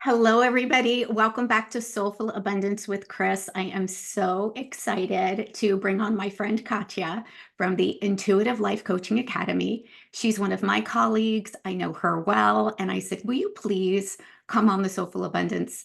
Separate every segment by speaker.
Speaker 1: Hello, everybody. Welcome back to Soulful Abundance with Chris. I am so excited to bring on my friend Katya from the Intuitive Life Coaching Academy. She's one of my colleagues. I know her well. And I said, will you please come on the Soulful Abundance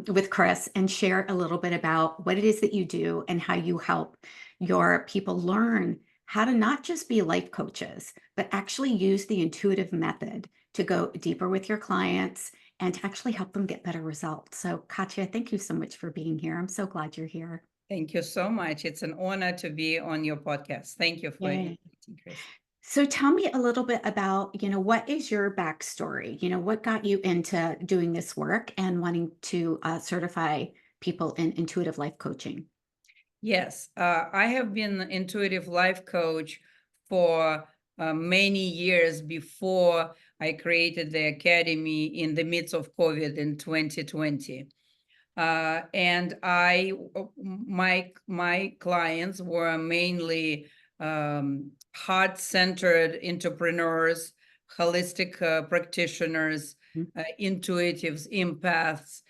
Speaker 1: with Chris and share a little bit about what it is that you do and how you help your people learn how to not just be life coaches, but actually use the intuitive method to go deeper with your clients and to actually help them get better results. So, Katya, thank you so much for being here. I'm so glad you're here.
Speaker 2: Thank you so much. It's an honor to be on your podcast. Thank you for
Speaker 1: Yay.
Speaker 2: inviting, Chris.
Speaker 1: So tell me a little bit about, what is your backstory? What got you into doing this work and wanting to certify people in intuitive life coaching?
Speaker 2: Yes, I have been an intuitive life coach for many years before I created the academy in the midst of COVID in 2020. And my clients were mainly heart-centered entrepreneurs, holistic practitioners,
Speaker 1: Mhm.
Speaker 2: intuitives, empaths,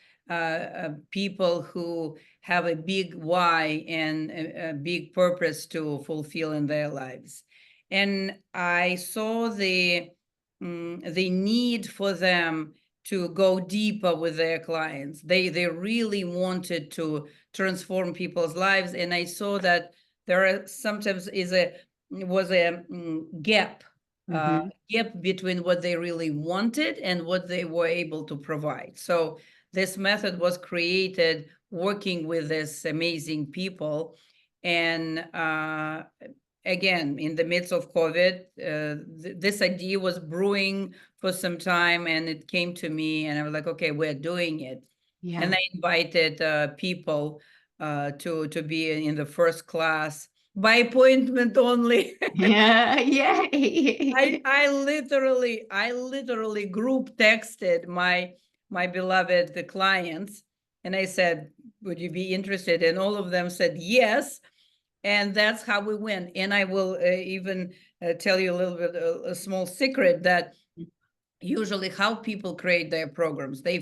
Speaker 2: people who have a big why and a big purpose to fulfill in their lives. And I saw the need for them to go deeper with their clients. They really wanted to transform people's lives, and I saw that there are sometimes was a gap
Speaker 1: Mhm.
Speaker 2: gap between what they really wanted and what they were able to provide. So this method was created working with this amazing people, and again, in the midst of COVID, this idea was brewing for some time, and it came to me, and I was like, okay, we're doing it. And
Speaker 1: Yeah.
Speaker 2: I invited people to be in the first class by appointment only.
Speaker 1: Yeah.
Speaker 2: I
Speaker 1: Yay.
Speaker 2: I literally group texted my beloved the clients, and I said, would you be interested? And all of them said yes, and that's how we went. And I will even tell you a little bit a small secret that usually how people create their programs. They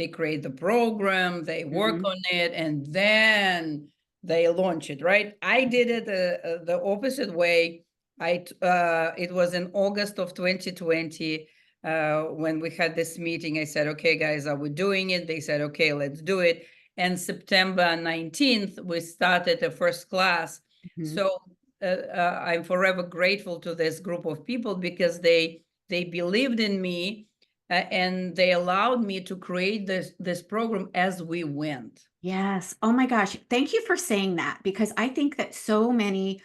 Speaker 2: create the program, they work
Speaker 1: Mhm.
Speaker 2: on it, and then they launch it, right? I did it the opposite way. It was in August of 2020 when we had this meeting. I said, okay, guys, are we doing it? They said, okay, let's do it. And September 19th, we started the first class.
Speaker 1: Mhm.
Speaker 2: So I'm forever grateful to this group of people because they believed in me, and they allowed me to create this program as we went.
Speaker 1: Yes. Oh my gosh. Thank you for saying that because I think that so many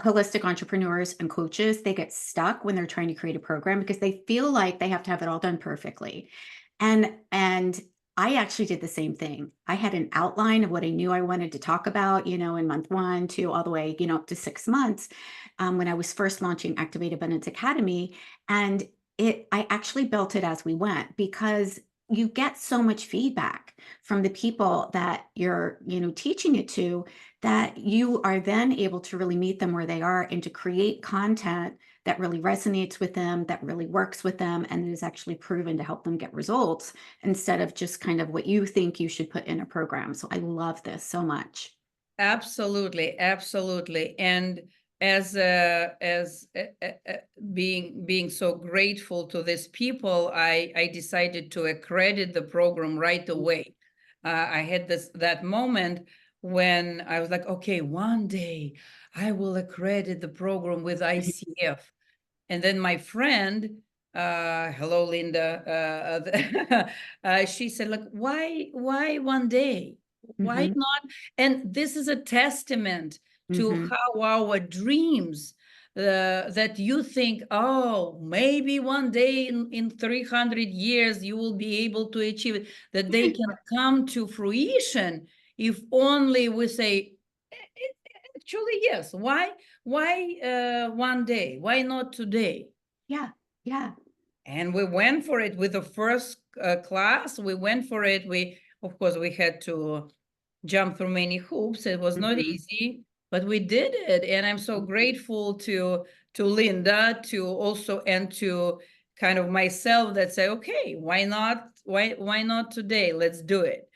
Speaker 1: holistic entrepreneurs and coaches, they get stuck when they're trying to create a program because they feel like they have to have it all done perfectly. And I actually did the same thing. I had an outline of what I knew I wanted to talk about, in month 1, 2, all the way, up to 6 months, when I was first launching Activate Abundance Academy. And I actually built it as we went because you get so much feedback from the people that you're, teaching it to, that you are then able to really meet them where they are and to create content that really resonates with them, that really works with them, and is actually proven to help them get results instead of just kind of what you think you should put in a program. So I love this so much.
Speaker 2: Absolutely, absolutely. And as being so grateful to these people, I decided to accredit the program right away. I had that moment when I was like, okay, one day I will accredit the program with ICF. And then my friend, hello, Linda, she said, like, why one day? Why
Speaker 1: Hmm.
Speaker 2: not? And this is a testament to
Speaker 1: Hmm.
Speaker 2: how our dreams that you think, oh, maybe one day in 300 years you will be able to achieve it, that they can come to fruition if only we say, actually, yes. Why one day? Why not today?
Speaker 1: Yeah. Yeah.
Speaker 2: And we went for it with the first class. We went for it. Of course, we had to jump through many hoops. It was not
Speaker 1: Hmm.
Speaker 2: easy, but we did it. And I'm so grateful to Linda, to also and to kind of myself that say, okay, why not? Why not today? Let's do it.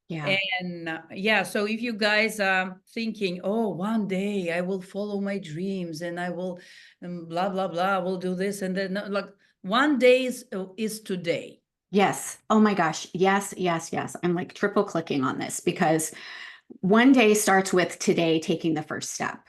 Speaker 1: Yeah.
Speaker 2: And yeah, so if you guys are thinking, oh, one day I will follow my dreams and I will blah, blah, blah, will do this. And then like one day is today.
Speaker 1: Yes. Oh my gosh. Yes, yes, yes. I'm like triple clicking on this because one day starts with today taking the first step,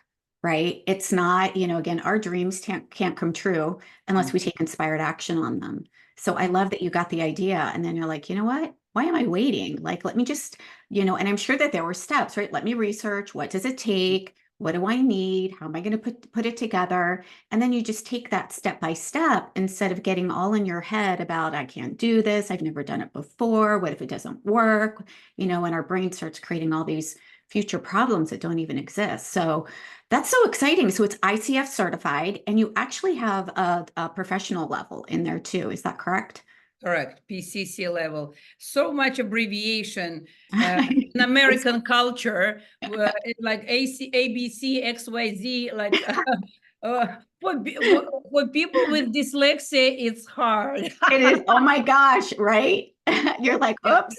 Speaker 1: right? It's not, again, our dreams can't come true unless we take inspired action on them. So I love that you got the idea and then you're like, you know what? Why am I waiting? Like, let me just, and I'm sure that there were steps, right? Let me research. What does it take? What do I need? How am I going to put it together? And then you just take that step by step instead of getting all in your head about, I can't do this. I've never done it before. What if it doesn't work? And our brain starts creating all these future problems that don't even exist. So that's so exciting. So it's ICF certified, and you actually have a professional level in there too. Is that correct?
Speaker 2: Correct, PCC level. So much abbreviation in American culture, like AC, ABC, XYZ, like for people with dyslexia, it's hard.
Speaker 1: It is. Oh my gosh, right? You're like,
Speaker 2: Yeah.
Speaker 1: oops,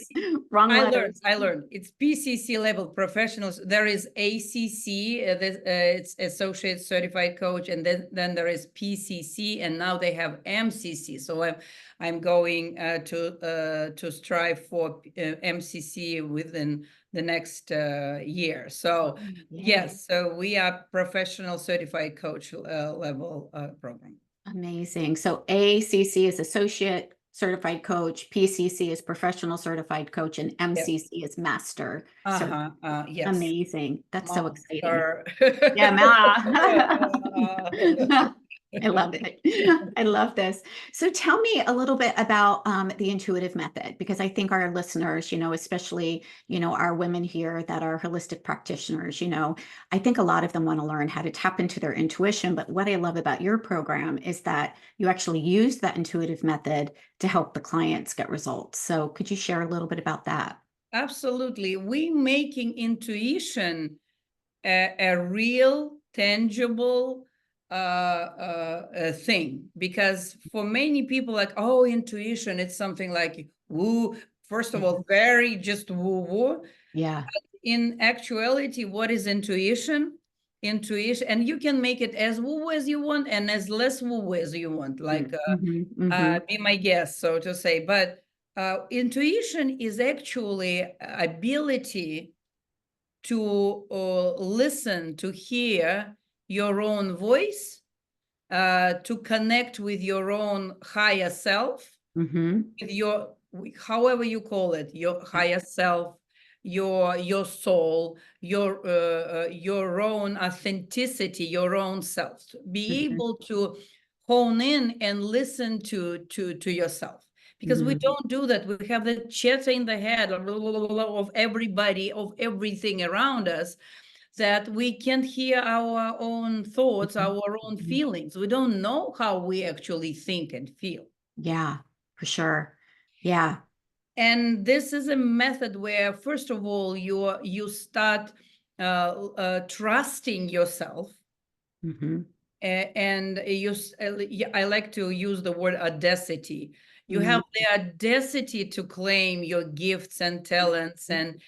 Speaker 1: wrong letters.
Speaker 2: I learned. It's PCC level professionals. There is ACC, it's Associate Certified Coach, and then there is PCC, and now they have MCC. So I'm going to strive for MCC within the next year. So yes, so we are professional certified coach level program.
Speaker 1: Amazing. So ACC is associate certified coach, PCC is professional certified coach, and
Speaker 2: Yep.
Speaker 1: MCC is master.
Speaker 2: Yes.
Speaker 1: Amazing. That's so exciting.
Speaker 2: Master.
Speaker 1: Yeah, I love it. I love this. So tell me a little bit about the intuitive method, because I think our listeners, especially, our women here that are holistic practitioners, I think a lot of them want to learn how to tap into their intuition. But what I love about your program is that you actually use that intuitive method to help the clients get results. So could you share a little bit about that?
Speaker 2: Absolutely. We making intuition a real, tangible thing, because for many people, like, oh, intuition, it's something like woo. First of all, very just woo woo.
Speaker 1: Yeah.
Speaker 2: In actuality, what is intuition? Intuition, and you can make it as woo as you want and as less woo as you want, like be my guest, so to say. But intuition is actually ability to listen, to hear your own voice, to connect with your own higher self, with your, however you call it, your higher self, your soul, your own authenticity, your own self. Be able to hone in and listen to yourself. Because we don't do that. We have the chatter in the head of everybody, of everything around us, that we can't hear our own thoughts, our own feelings. We don't know how we actually think and feel.
Speaker 1: Yeah, for sure. Yeah.
Speaker 2: And this is a method where, first of all, you start trusting yourself. And I like to use the word audacity. You have the audacity to claim your gifts and talents and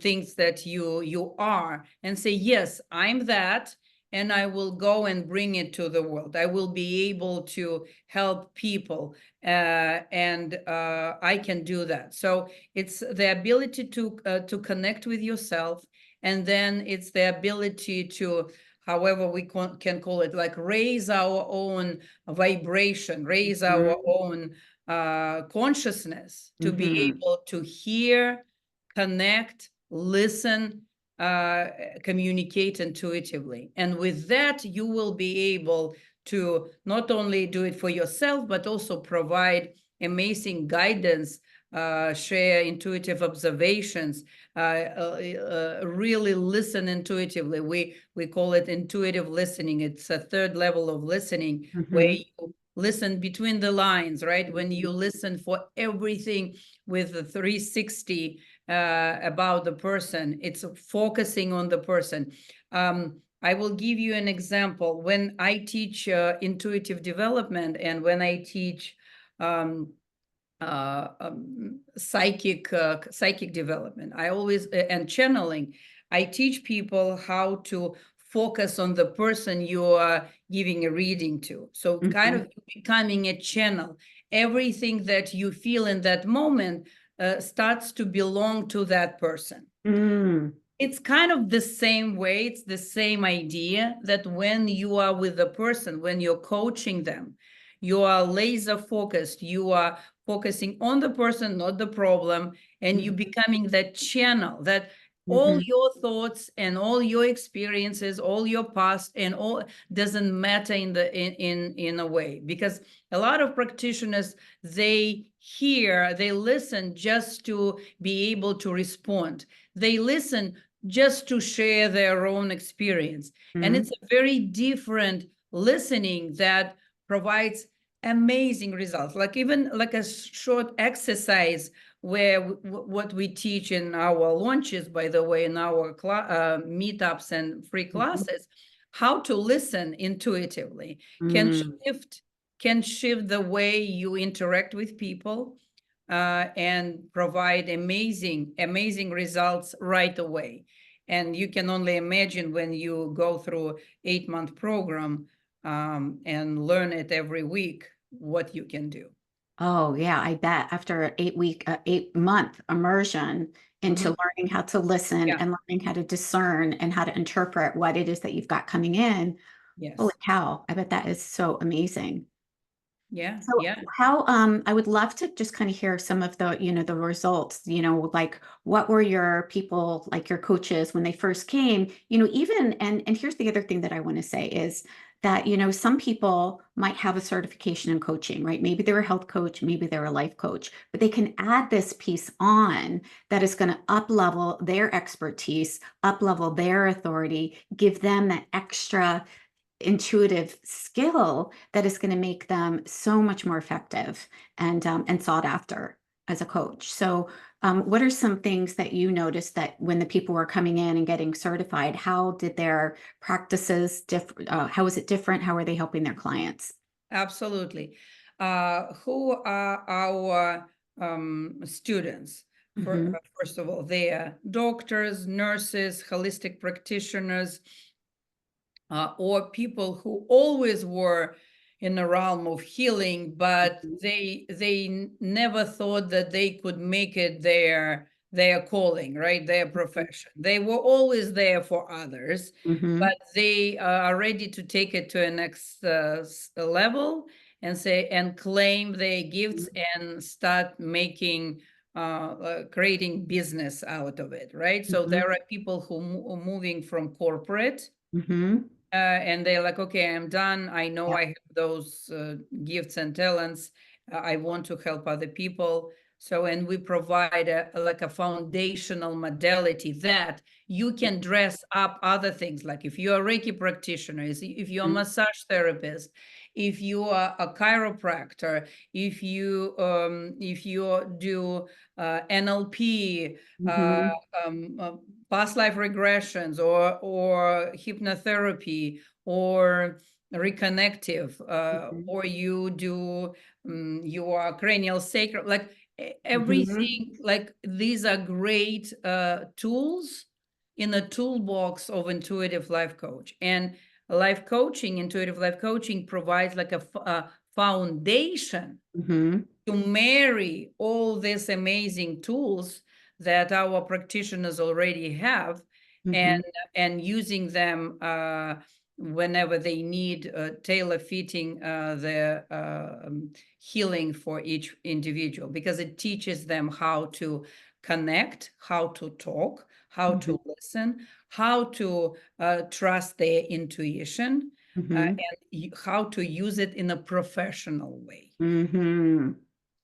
Speaker 2: things that you are, and say, yes, I'm that, and I will go and bring it to the world. I will be able to help people, and I can do that. So it's the ability to connect with yourself, and then it's the ability to, however we can call it, like raise our own vibration, raise our own consciousness, to be able to hear, connect, listen, communicate intuitively. And with that, you will be able to not only do it for yourself, but also provide amazing guidance, share intuitive observations, really listen intuitively. We call it intuitive listening. It's a third level of listening, where you listen between the lines, right? When you listen for everything with the 360 about the person, it's focusing on the person. I will give you an example. When I teach intuitive development, and when I teach psychic development. I always and channeling. I teach people how to focus on the person you are giving a reading to. So kind
Speaker 1: Mhm.
Speaker 2: of becoming a channel. Everything that you feel in that moment starts to belong to that person.
Speaker 1: Mm.
Speaker 2: It's kind of the same way, it's the same idea that when you are with the person, when you're coaching them, you are laser focused, you are focusing on the person, not the problem, and you
Speaker 1: Mhm.
Speaker 2: becoming that channel that all
Speaker 1: Mhm.
Speaker 2: your thoughts and all your experiences, all your past and all doesn't matter in a way, because a lot of practitioners, they hear, they listen just to be able to respond. They listen just to share their own experience. And
Speaker 1: Mhm.
Speaker 2: it's a very different listening that provides amazing results. Like even like a short exercise where what we teach in our launches, by the way, in our meetups and free
Speaker 1: Mhm.
Speaker 2: classes, how to listen intuitively can
Speaker 1: Mm.
Speaker 2: shift the way you interact with people, and provide amazing results right away. And you can only imagine when you go through 8-month program, and learn it every week, what you can do.
Speaker 1: Oh, yeah, I bet after an 8-month immersion into
Speaker 2: Mhm.
Speaker 1: learning how to listen
Speaker 2: Yeah.
Speaker 1: and learning how to discern and how to interpret what it is that you've got coming in. Holy
Speaker 2: Yes.
Speaker 1: cow, I bet that is so amazing.
Speaker 2: Yeah.
Speaker 1: So
Speaker 2: Yeah.
Speaker 1: how I would love to just kind of hear some of the, the results, like what were your people, like your coaches when they first came, even and here's the other thing that I want to say is that, some people might have a certification in coaching, right? Maybe they're a health coach, maybe they're a life coach, but they can add this piece on that is going to up level their expertise, up level their authority, give them that extra intuitive skill that is going to make them so much more effective and sought after as a coach. So, what are some things that you noticed that when the people were coming in and getting certified, how did their practices differ? How was it different? How are they helping their clients?
Speaker 2: Absolutely. Who are our students?
Speaker 1: Hmm.
Speaker 2: First of all, they are doctors, nurses, holistic practitioners, or people who always were in the realm of healing, but they never thought that they could make it their calling, right? Their profession. They were always there for others,
Speaker 1: Hmm.
Speaker 2: but they are ready to take it to a next level and say and claim their gifts and start making creating business out of it, right? So
Speaker 1: Hmm.
Speaker 2: there are people who are moving from corporate,
Speaker 1: Hmm.
Speaker 2: and they're like, okay, I'm done. I know
Speaker 1: Yeah.
Speaker 2: I have those gifts and talents. I want to help other people. So, and we provide like a foundational modality that you can dress up other things. Like if you're a Reiki practitioner, if you're a massage therapist, if you are a chiropractor, if you do NLP, uh,
Speaker 1: Hmm.
Speaker 2: past life regressions, or hypnotherapy, or reconnective,
Speaker 1: Hmm.
Speaker 2: or you do your cranial sacral, like
Speaker 1: Hmm.
Speaker 2: everything, like these are great tools in the toolbox of intuitive life coach. And intuitive life coaching provides like a foundation
Speaker 1: Hmm.
Speaker 2: to marry all these amazing tools that our practitioners already have, and
Speaker 1: Hmm.
Speaker 2: using them whenever they need tailor fitting the healing for each individual, because it teaches them how to connect, how to talk, how
Speaker 1: Hmm.
Speaker 2: to listen, how to trust their intuition,
Speaker 1: Hmm.
Speaker 2: and how to use it in a professional way.
Speaker 1: Hmm.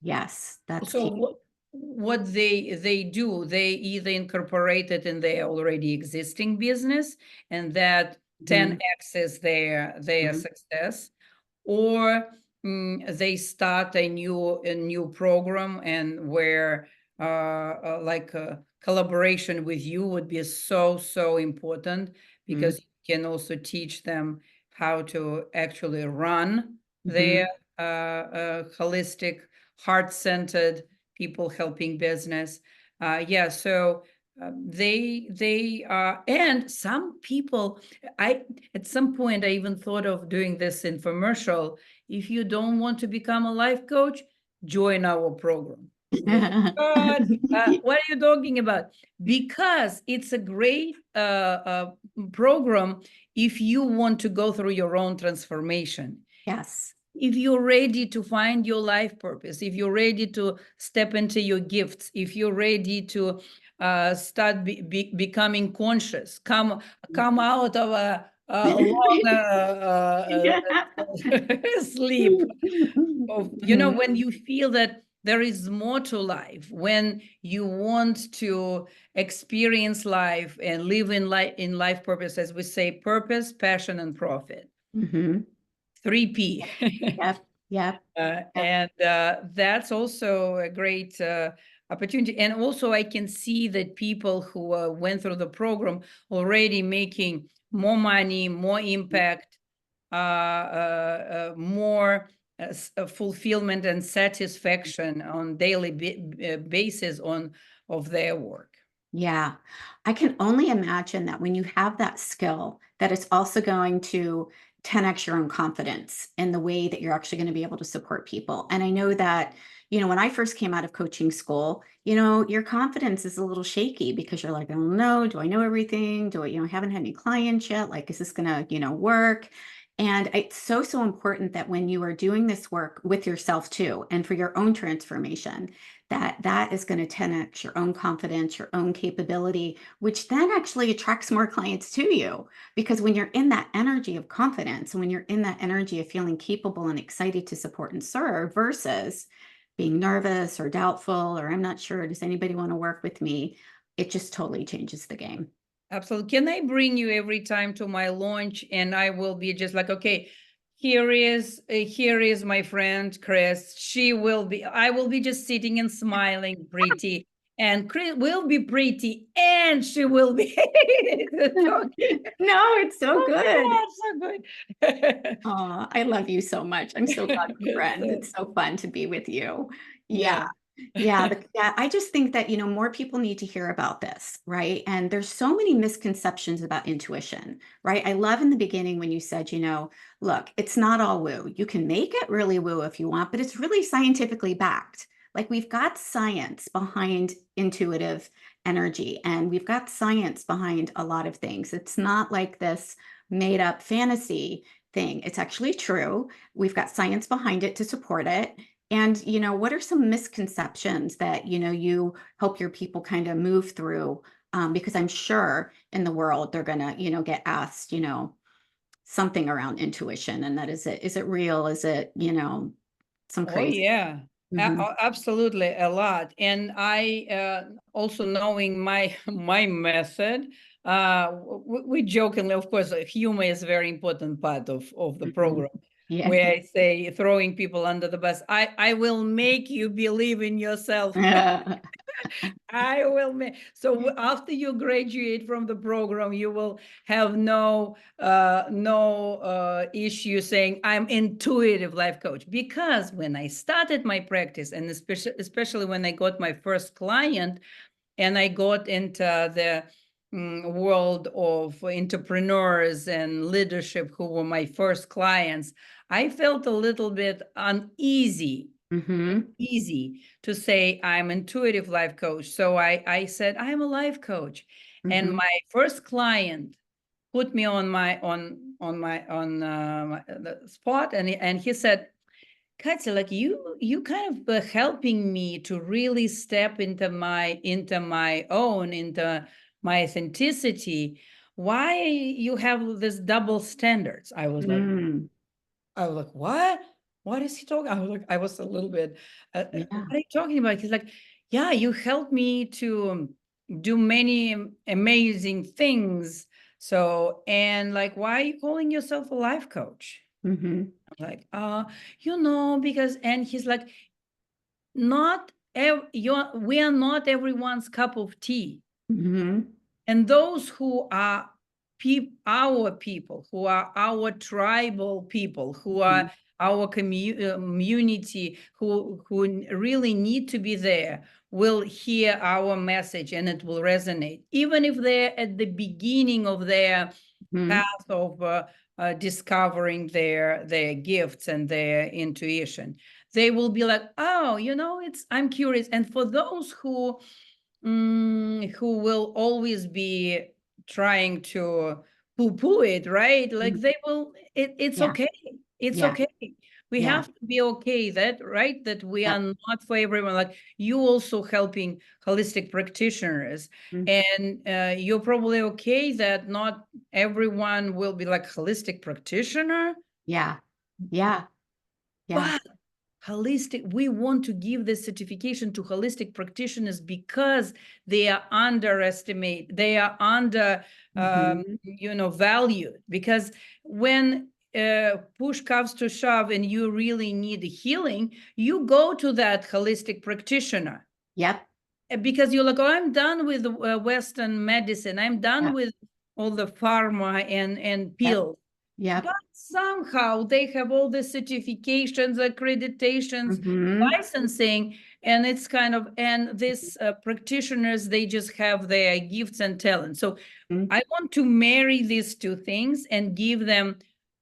Speaker 1: Yes, that's
Speaker 2: So
Speaker 1: key.
Speaker 2: what they do, they either incorporate it in their already existing business, and that
Speaker 1: Hmm.
Speaker 2: 10x is their
Speaker 1: Hmm.
Speaker 2: success, or they start a new program, and where like collaboration with you would be so important, because you can also teach them how to actually run their
Speaker 1: Hmm.
Speaker 2: holistic, heart-centered people helping business. Yeah, so they are, and some people, at some point I even thought of doing this infomercial. If you don't want to become a life coach, join our program. God, what are you talking about? Because it's a great program if you want to go through your own transformation.
Speaker 1: Yes.
Speaker 2: If you're ready to find your life purpose, if you're ready to step into your gifts, if you're ready to start becoming conscious, come out of a long sleep of, when you feel that there is more to life, when you want to experience life and live in life purpose, as we say, purpose, passion, and profit. 3P.
Speaker 1: Yep. Yep.
Speaker 2: And that's also a great opportunity. And also I can see that people who went through the program already making more money, more impact, more fulfillment and satisfaction on daily basis of their work.
Speaker 1: Yeah. I can only imagine that when you have that skill, that it's also going to 10x your own confidence in the way that you're actually going to be able to support people. And I know that, when I first came out of coaching school, your confidence is a little shaky because you're like, oh no, do I know everything? Do I, haven't had any clients yet? Like, is this going to, work? And it's so, so important that when you are doing this work with yourself too, and for your own transformation, that is going to 10x your own confidence, your own capability, which then actually attracts more clients to you. Because when you're in that energy of confidence, and when you're in that energy of feeling capable and excited to support and serve versus being nervous or doubtful, or I'm not sure, does anybody want to work with me? It just totally changes the game.
Speaker 2: Absolutely. Can I bring you every time to my launch and I will be just like, okay, here is my friend Chris. I will be just sitting and smiling pretty, and Chris will be pretty and she will be
Speaker 1: No, it's so good.
Speaker 2: so good.
Speaker 1: Oh, I love you so much. I'm so glad we're friends.
Speaker 2: So,
Speaker 1: It's so fun to be with you. Yeah.
Speaker 2: yeah.
Speaker 1: Yeah, I just think that, more people need to hear about this, right? And there's so many misconceptions about intuition, right? I love in the beginning when you said, look, it's not all woo. You can make it really woo if you want, but it's really scientifically backed. Like we've got science behind intuitive energy and we've got science behind a lot of things. It's not like this made up fantasy thing. It's actually true. We've got science behind it to support it. And, what are some misconceptions that, you help your people kind of move through? Because I'm sure in the world they're going to, get asked, something around intuition and that is it real? Is it, some
Speaker 2: Oh
Speaker 1: crazy?
Speaker 2: yeah,
Speaker 1: Mhm.
Speaker 2: absolutely a lot. And I also knowing my my method, we jokingly, of course, humor is a very important part of the
Speaker 1: Mhm.
Speaker 2: program.
Speaker 1: Yeah.
Speaker 2: Where I say throwing people under the bus. I will make you believe in yourself. I will make, so after you graduate from the program, you will have no issue saying I'm intuitive life coach. Because when I started my practice, and especially when I got my first client and I got into the world of entrepreneurs and leadership who were my first clients, I felt a little bit uneasy to say I'm intuitive life coach. So I said I'm a life coach, and
Speaker 1: Mhm.
Speaker 2: my first client put me on the spot, and he said, Katya, like you kind of helping me to really step into my authenticity. Why you have this double standards?
Speaker 1: Mm.
Speaker 2: I was like, what? What is he talking? I was a little bit,
Speaker 1: Yeah.
Speaker 2: what are you talking about? He's like, yeah, you helped me to do many amazing things. So, and like, why are you calling yourself a life coach?
Speaker 1: Mhm.
Speaker 2: I'm like, because, and he's like, we are not everyone's cup of tea.
Speaker 1: Mhm.
Speaker 2: And those who are our people, who are our tribal people, who are our community who really need to be there will hear our message and it will resonate, even if they're at the beginning of their
Speaker 1: Mhm.
Speaker 2: path of discovering their gifts and their intuition. They will be like, oh, I'm curious. And for those who will always be trying to poo-poo it, right? Like
Speaker 1: Mhm.
Speaker 2: they will, it's
Speaker 1: Yeah.
Speaker 2: okay. It's
Speaker 1: Yeah.
Speaker 2: okay. We
Speaker 1: Yeah.
Speaker 2: have to be okay right? That we are
Speaker 1: Yep.
Speaker 2: not for everyone. Like you also helping holistic practitioners.
Speaker 1: Mm.
Speaker 2: And you're probably okay that not everyone will be like holistic practitioner,
Speaker 1: Yeah. Yeah. Yeah.
Speaker 2: but holistic, we want to give this certification to holistic practitioners because they are they are under
Speaker 1: Mhm.
Speaker 2: valued, because when push comes to shove and you really need healing, you go to that holistic practitioner.
Speaker 1: Yep.
Speaker 2: Because you're like, oh, I'm done with Western medicine, I'm done
Speaker 1: Yep.
Speaker 2: with all the pharma and
Speaker 1: Yep.
Speaker 2: pills.
Speaker 1: Yep.
Speaker 2: But somehow they have all the certifications, accreditations,
Speaker 1: Mhm.
Speaker 2: licensing, and it's kind of, and these practitioners, they just have their gifts and talents. So
Speaker 1: Mhm.
Speaker 2: I want to marry these two things and give them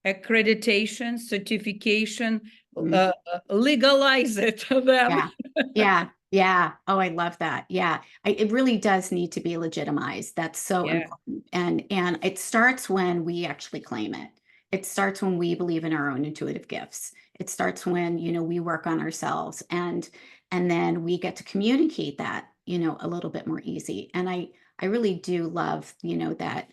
Speaker 2: accreditation, certification,
Speaker 1: Mhm.
Speaker 2: legalize it to them.
Speaker 1: Yeah. Yeah. Yeah. Oh, I love that. Yeah. It really does need to be legitimized. That's so
Speaker 2: Yeah,
Speaker 1: important. And it starts when we actually claim it. It starts when we believe in our own intuitive gifts. It starts when, we work on ourselves and then we get to communicate that, a little bit more easy. And I really do love, that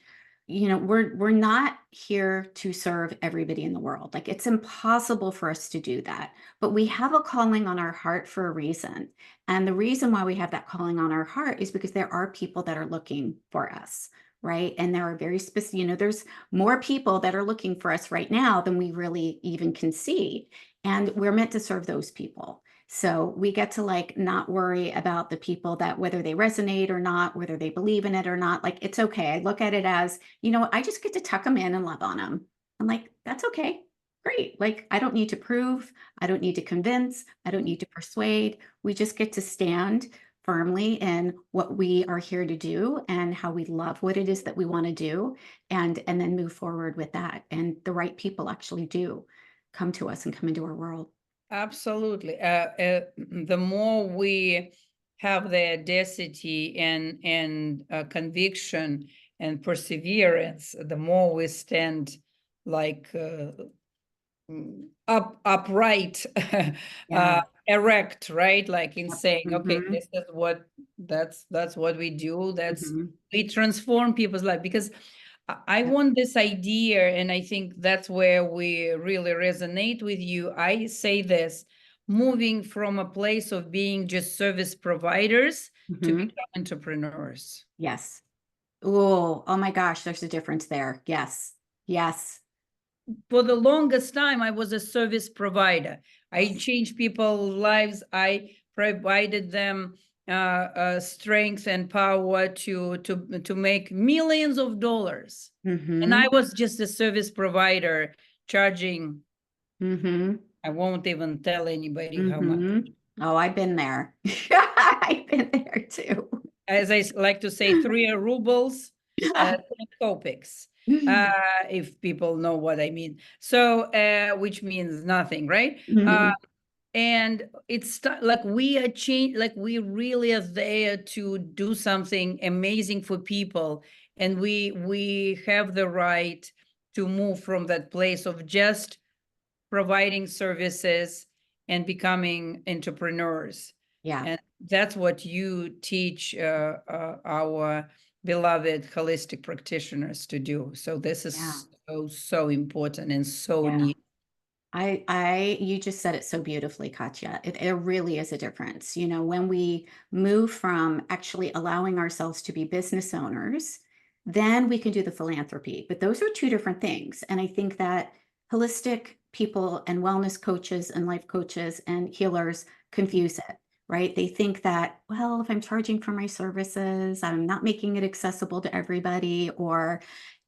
Speaker 1: we're not here to serve everybody in the world. Like it's impossible for us to do that, but we have a calling on our heart for a reason. And the reason why we have that calling on our heart is because there are people that are looking for us, right? And there are very specific, there's more people that are looking for us right now than we really even can see. And we're meant to serve those people. So we get to like not worry about the people that whether they resonate or not, whether they believe in it or not. Like it's okay. I look at it as, I just get to tuck them in and love on them. I'm like, that's okay. Great. Like I don't need to prove, I don't need to convince, I don't need to persuade. We just get to stand firmly in what we are here to do and how we love what it is that we want to do and then move forward with that. And the right people actually do come to us and come into our world.
Speaker 2: absolutely. The more we have the audacity and conviction and perseverance, the more we stand like upright,
Speaker 1: Yeah.
Speaker 2: erect, right? Like in
Speaker 1: Yep.
Speaker 2: saying, okay,
Speaker 1: Mm-hmm.
Speaker 2: this is what that's what we do.
Speaker 1: Mm-hmm.
Speaker 2: We transform people's life, because I
Speaker 1: Yep.
Speaker 2: want this idea, and I think that's where we really resonate with you. I say this, moving from a place of being just service providers to
Speaker 1: Mm-hmm.
Speaker 2: become entrepreneurs.
Speaker 1: Yes. Oh my gosh, there's a difference there. Yes. Yes.
Speaker 2: For the longest time, I was a service provider. I
Speaker 1: Yes.
Speaker 2: changed people's lives. I provided them strength and power to make millions of dollars. And I
Speaker 1: Mm-hmm.
Speaker 2: was just a service provider, charging,
Speaker 1: Mm-hmm.
Speaker 2: I won't even tell anybody how much.
Speaker 1: Mm-hmm. Oh, I've been there. I've been there too.
Speaker 2: As I like to say, 3 rubles, 10 kopecks, if people know what I mean. So, which means nothing, right?
Speaker 1: Mhm.
Speaker 2: And it's like we are change, like we really are there to do something amazing for people, and we have the right to move from that place of just providing services and becoming entrepreneurs.
Speaker 1: Yeah.
Speaker 2: And that's what you teach our beloved holistic practitioners to do. So this
Speaker 1: Yeah.
Speaker 2: is so important and so
Speaker 1: Yeah.
Speaker 2: neat.
Speaker 1: You just said it so beautifully, Katya. It really is a difference. When we move from actually allowing ourselves to be business owners, then we can do the philanthropy. But those are two different things. And I think that holistic people and wellness coaches and life coaches and healers confuse it, right? They think that, well, if I'm charging for my services, I'm not making it accessible to everybody,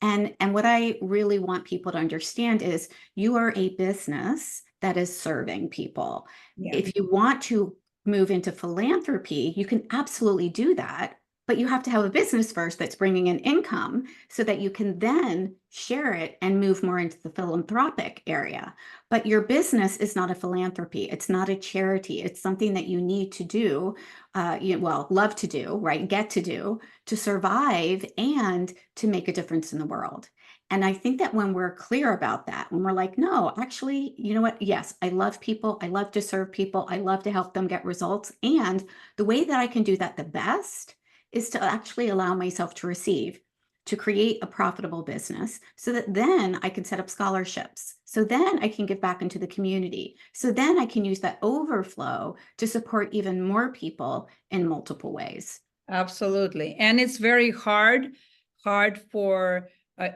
Speaker 1: and what I really want people to understand is you are a business that is serving people.
Speaker 2: Yeah,
Speaker 1: If you want to move into philanthropy, you can absolutely do that, but you have to have a business first that's bringing in income so that you can then share it and move more into the philanthropic area. But your business is not a philanthropy. It's not a charity. It's something that you need to do, well, love to do, right? Get to do to survive and to make a difference in the world. And I think that when we're clear about that, when we're like, no, actually, you know what? Yes, I love people. I love to serve people. I love to help them get results. And the way that I can do that the best is to actually allow myself to receive, to create a profitable business so that then I can set up scholarships. So then I can give back into the community. So then I can use that overflow to support even more people in multiple ways.
Speaker 2: absolutely. And it's very hard for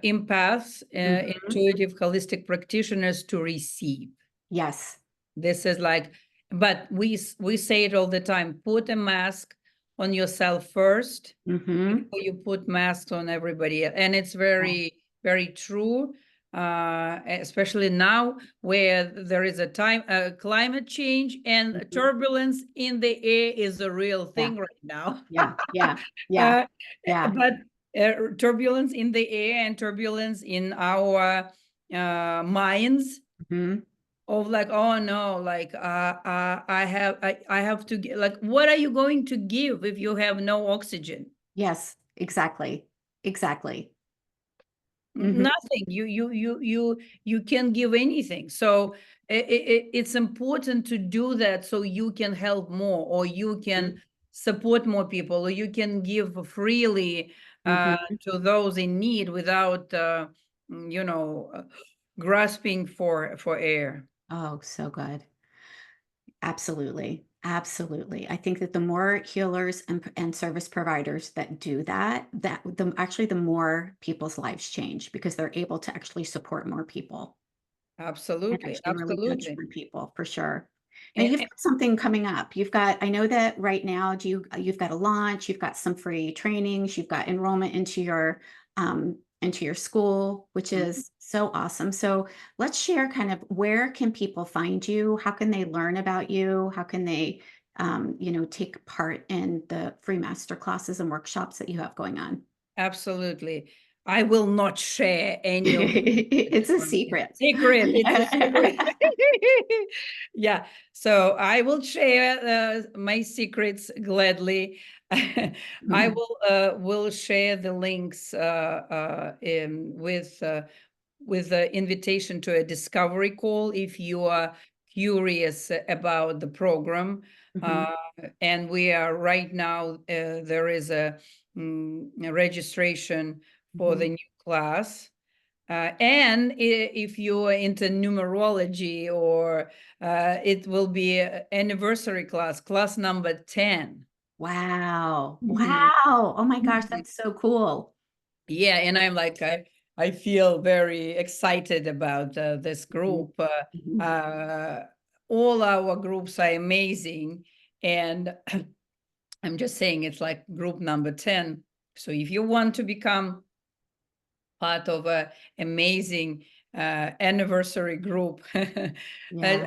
Speaker 2: empaths,
Speaker 1: Mhm.
Speaker 2: intuitive holistic practitioners to receive.
Speaker 1: Yes.
Speaker 2: This is like, but we say it all the time, put a mask on yourself first
Speaker 1: Hmm.
Speaker 2: before you put masks on everybody else. And it's
Speaker 1: Yeah.
Speaker 2: very, very true, especially now where there is a climate change and
Speaker 1: Mhm.
Speaker 2: turbulence in the air is a real
Speaker 1: Yeah.
Speaker 2: thing right now.
Speaker 1: Yeah. Yeah. Yeah.
Speaker 2: uh,
Speaker 1: Yeah.
Speaker 2: but turbulence in the air and turbulence in our minds
Speaker 1: Mhm.
Speaker 2: of like, oh no, like I have to get, like, what are you going to give if you have no oxygen?
Speaker 1: Yes, exactly. Exactly. Mhm.
Speaker 2: Nothing. You can't give anything. So it's important to do that so you can help more, or you can
Speaker 1: Mhm.
Speaker 2: support more people, or you can give freely
Speaker 1: Mhm.
Speaker 2: to those in need without you know, grasping for air.
Speaker 1: Oh, so good. Absolutely. Absolutely. I think that the more healers and service providers that do that, that the actually the more people's lives change because they're able to actually support more people and
Speaker 2: Absolutely,
Speaker 1: actually really touch
Speaker 2: absolutely.
Speaker 1: more people for sure. Now
Speaker 2: And,
Speaker 1: you've got something coming up. You've got, I know that right now, you've got a launch, you've got some free trainings, you've got enrollment into your school, which
Speaker 2: and
Speaker 1: is so awesome. So let's share kind of where can people find you? How can they learn about you? How can they take part in the free master classes and workshops that you have going on?
Speaker 2: absolutely. I will not share any of the
Speaker 1: It's a
Speaker 2: information.
Speaker 1: secret.
Speaker 2: Secret. It's a secret. Yeah. So I will share my secrets gladly. I will share the links with the invitation to a discovery call if you are curious about the program. Uh,
Speaker 1: Mhm.
Speaker 2: and we are right now, there is a registration for the
Speaker 1: Mhm.
Speaker 2: new class. And if you are into numerology, or it will be a anniversary class, class number 10.
Speaker 1: Wow.
Speaker 2: Mhm.
Speaker 1: Wow. Oh my gosh,
Speaker 2: Mhm.
Speaker 1: that's so cool.
Speaker 2: Yeah, and I'm like, I feel very excited about this
Speaker 1: Mhm.
Speaker 2: group.
Speaker 1: Mhm.
Speaker 2: Uh, all our groups are amazing, and I'm just saying it's like group number 10. So if you want to become part of a amazing anniversary group,
Speaker 1: Yeah.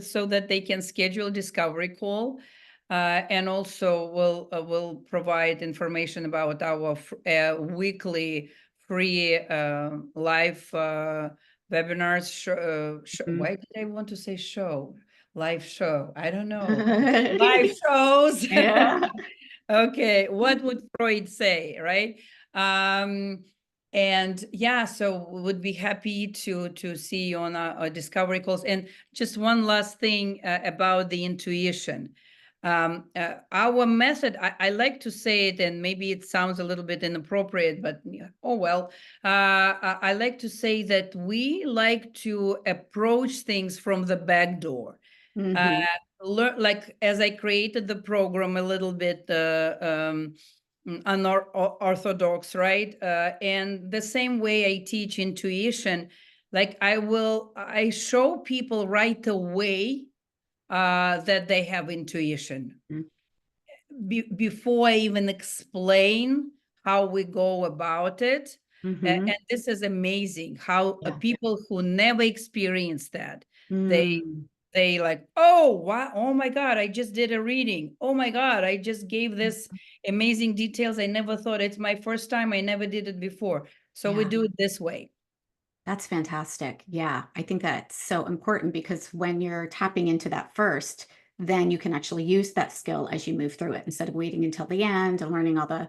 Speaker 2: so that they can schedule discovery call, and also will provide information about our weekly free live webinars.
Speaker 1: Mhm.
Speaker 2: Why did I want to say show? Live show. I don't know. Live shows.
Speaker 1: Yeah.
Speaker 2: Okay, what would Freud say, right? Um, and yeah, so we would be happy to see you on our discovery calls. And just one last thing about the intuition. Our method, I like to say it, and maybe it sounds a little bit inappropriate, but yeah, oh well. I like to say that we like to approach things from the back door. Uh,
Speaker 1: Mhm.
Speaker 2: like as I created the program a little bit unorthodox, right? And the same way I teach intuition, like I show people right away that they have intuition before I even explain how we go about it.
Speaker 1: Mhm.
Speaker 2: And this is amazing how
Speaker 1: Yeah.
Speaker 2: people who never experienced that,
Speaker 1: Mm.
Speaker 2: They like, oh, wow, oh my God, I just did a reading. Oh my God, I just gave this amazing details. I never thought. It's my first time. I never did it before. So we
Speaker 1: Yeah.
Speaker 2: do it this way.
Speaker 1: That's fantastic. Yeah, I think that's so important because when you're tapping into that first, then you can actually use that skill as you move through it instead of waiting until the end and learning all the,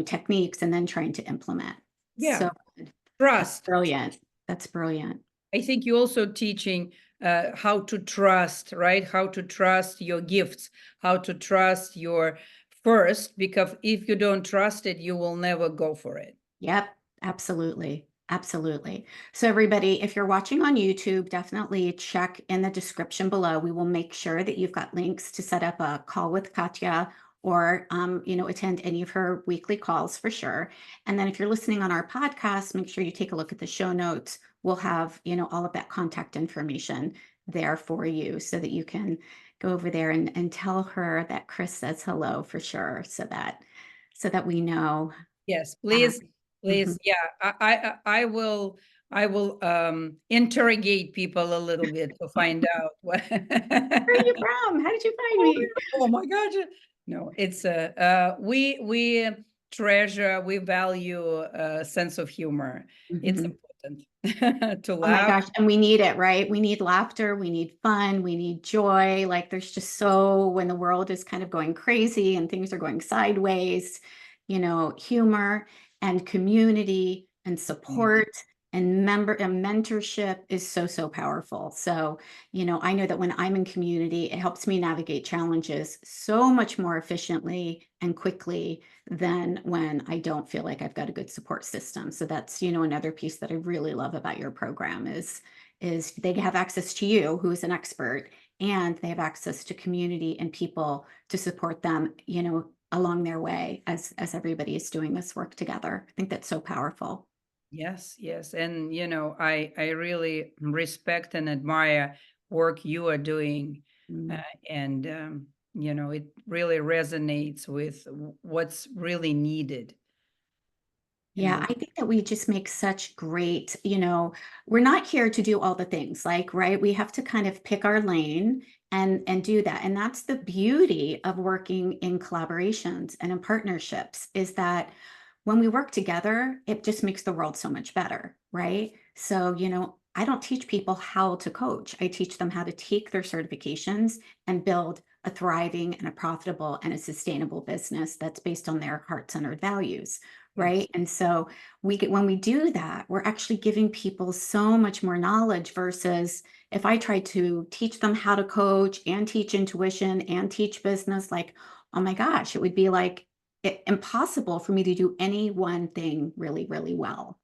Speaker 1: techniques and then trying to implement.
Speaker 2: Yeah,
Speaker 1: So good. That's
Speaker 2: trust.
Speaker 1: brilliant. That's brilliant.
Speaker 2: I think you're also teaching how to trust, right? How to trust your gifts, how to trust your first, because if you don't trust it, you will never go for it.
Speaker 1: Yep, absolutely. Absolutely. So, everybody, if you're watching on YouTube, definitely check in the description below. We will make sure that you've got links to set up a call with Katya or, attend any of her weekly calls for sure. And then if you're listening on our podcast, make sure you take a look at the show notes. We'll have, all of that contact information there for you so that you can go over there and tell her that Chris says hello for sure so that we know.
Speaker 2: Yes,
Speaker 1: Uh,
Speaker 2: please,
Speaker 1: mhm.
Speaker 2: please. Yeah, I will interrogate people a little bit to find out what.
Speaker 1: Where are you from? How did you find me?
Speaker 2: Oh my God. No, it's we treasure, we value a sense of humor. It's
Speaker 1: Mhm.
Speaker 2: important to
Speaker 1: Oh my
Speaker 2: laugh.
Speaker 1: gosh, and we need it, right? We need laughter, we need fun, we need joy. Like there's just so when the world is kind of going crazy and things are going sideways, humor and community and
Speaker 2: Yeah.
Speaker 1: support and member and mentorship is so, so powerful. So, I know that when I'm in community, it helps me navigate challenges so much more efficiently and quickly than when I don't feel like I've got a good support system. So that's, another piece that I really love about your program is they have access to you, who is an expert, and they have access to community and people to support them, along their way as everybody is doing this work together. I think that's so powerful.
Speaker 2: Yes, yes. And I really respect and admire work you are doing. Uh,
Speaker 1: Mm.
Speaker 2: and it really resonates with what's really needed.
Speaker 1: Yeah, I think that we just make such great, we're not here to do all the things like, right? We have to kind of pick our lane and do that. And that's the beauty of working in collaborations and in partnerships is that when we work together, it just makes the world so much better, right? So, I don't teach people how to coach. I teach them how to take their certifications and build a thriving and a profitable and a sustainable business that's based on their heart-centered values,
Speaker 2: Yes.
Speaker 1: right? And so when we do that, we're actually giving people so much more knowledge versus if I tried to teach them how to coach and teach intuition and teach business, like, oh my gosh, it would be like impossible for me to do any one thing really, really well.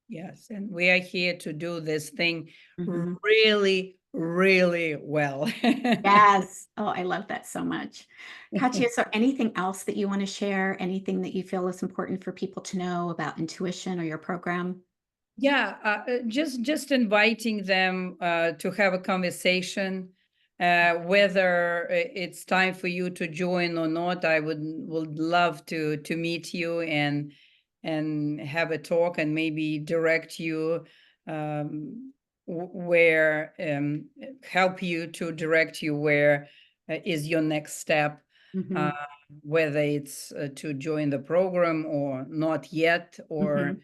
Speaker 2: Yes, and we are here to do this thing
Speaker 1: Mhm.
Speaker 2: really, really well.
Speaker 1: Yes. Oh, I love that so much. Katya, is there anything else that you want to share? Anything that you feel is important for people to know about intuition or your program?
Speaker 2: Yeah, just inviting them to have a conversation, whether it's time for you to join or not. I would love to meet you and have a talk and maybe direct you where help you to direct you where is your next step, uh,
Speaker 1: Mhm.
Speaker 2: whether it's to join the program or not yet or
Speaker 1: Mhm.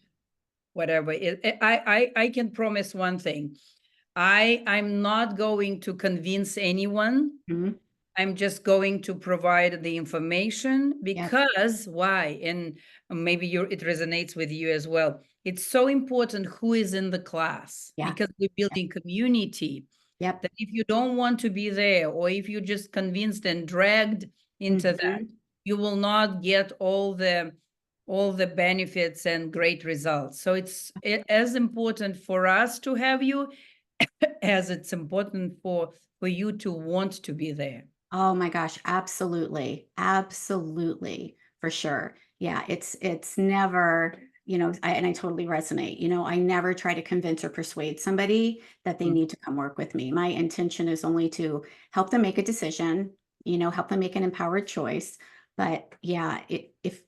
Speaker 2: whatever. I can promise one thing. I'm not going to convince anyone.
Speaker 1: Mhm.
Speaker 2: I'm just going to provide the information
Speaker 1: Yep.
Speaker 2: because why? And maybe it resonates with you as well. It's so important who is in the class
Speaker 1: Yeah.
Speaker 2: because we're
Speaker 1: Yep.
Speaker 2: building community.
Speaker 1: Yep.
Speaker 2: That if you don't want to be there, or if you're just convinced and dragged into that,
Speaker 1: Mhm.
Speaker 2: you will not get all the benefits and great results. So it's as important for us to have you as it's important for you to want to be there.
Speaker 1: Oh my gosh, absolutely. Absolutely, for sure. Yeah, it's never, and I totally resonate. I never try to convince or persuade somebody that they
Speaker 2: Mm.
Speaker 1: need to come work with me. My intention is only to help them make a decision, help them make an empowered choice. But yeah, if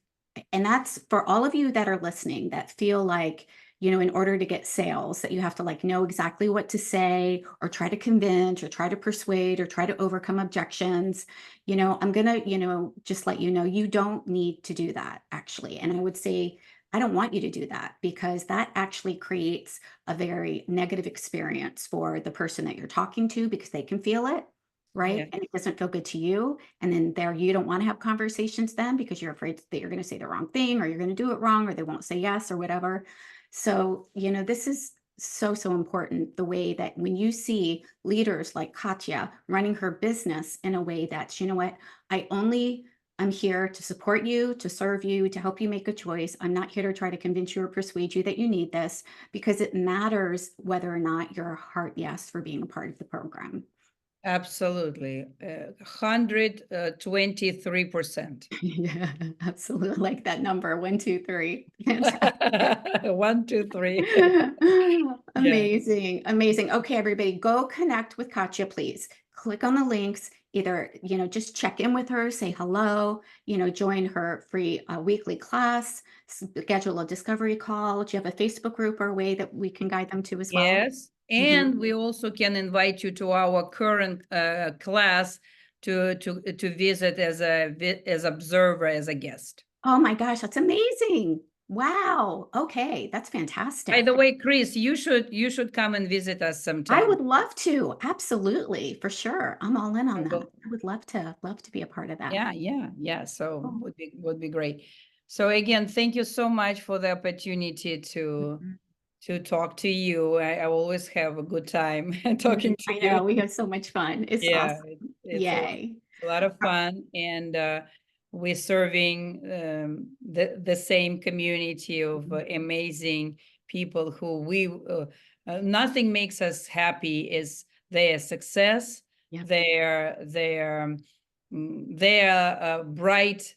Speaker 1: and that's for all of you that are listening that feel like in order to get sales, that you have to like know exactly what to say or try to convince or try to persuade or try to overcome objections. I'm going to, just let you know, you don't need to do that actually. And I would say, I don't want you to do that because that actually creates a very negative experience for the person that you're talking to because they can feel it.
Speaker 2: Yeah,
Speaker 1: Right. And it doesn't feel good to you. And then there, you don't want to have conversations then because you're afraid that you're going to say the wrong thing or you're going to do it wrong or they won't say yes or whatever. So, this is so, so important the way that when you see leaders like Katya running her business in a way that's, what, I only I'm here to support you, to serve you, to help you make a choice. I'm not here to try to convince you or persuade you that you need this because it matters whether or not you're a heart yes for being a part of the program.
Speaker 2: absolutely. 123%.
Speaker 1: Yeah, absolutely. Like that number, 1, 2, 3. Fantastic.
Speaker 2: 1, 2, 3. Yeah.
Speaker 1: Amazing, amazing. Okay, everybody, go connect with Katya, please. Click on the links. Either, just check in with her, say hello, join her free weekly class, schedule a discovery call. Do you have a Facebook group or a way that we can guide them to as well?
Speaker 2: Yes.
Speaker 1: Mhm.
Speaker 2: And we also can invite you to our current class to visit as observer, as a guest.
Speaker 1: Oh my gosh, that's amazing. Wow. Okay, that's
Speaker 2: By
Speaker 1: fantastic.
Speaker 2: the way, Chris, you should come and visit us
Speaker 1: I
Speaker 2: sometime.
Speaker 1: would love to. Absolutely, for sure. I'm all in on
Speaker 2: So
Speaker 1: that. I would love to be a part of that.
Speaker 2: yeah, yeah, yeah. So
Speaker 1: Oh,
Speaker 2: would be great. So again, thank you so much for the opportunity to
Speaker 1: mhm.
Speaker 2: to talk to you. I always have a good time talking to
Speaker 1: I
Speaker 2: you.
Speaker 1: know, we have so much fun. It's
Speaker 2: Yeah,
Speaker 1: awesome. Yay.
Speaker 2: it's a lot of fun, and we're serving the same community of
Speaker 1: Mhm.
Speaker 2: amazing people who nothing makes us happy is their success,
Speaker 1: Yep,
Speaker 2: their bright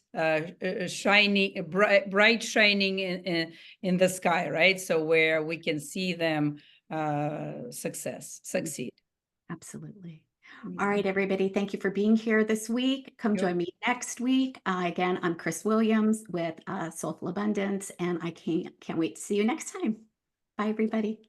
Speaker 2: shining bright shining in the sky, right? So where we can see them
Speaker 1: mm,
Speaker 2: succeed.
Speaker 1: absolutely. All
Speaker 2: Yeah.
Speaker 1: right, everybody, thank you for being here this week. Come
Speaker 2: Yep.
Speaker 1: join me next week. Again, I'm Chris Williams with Soulful Abundance, and I can't wait to see you next time. Bye, everybody.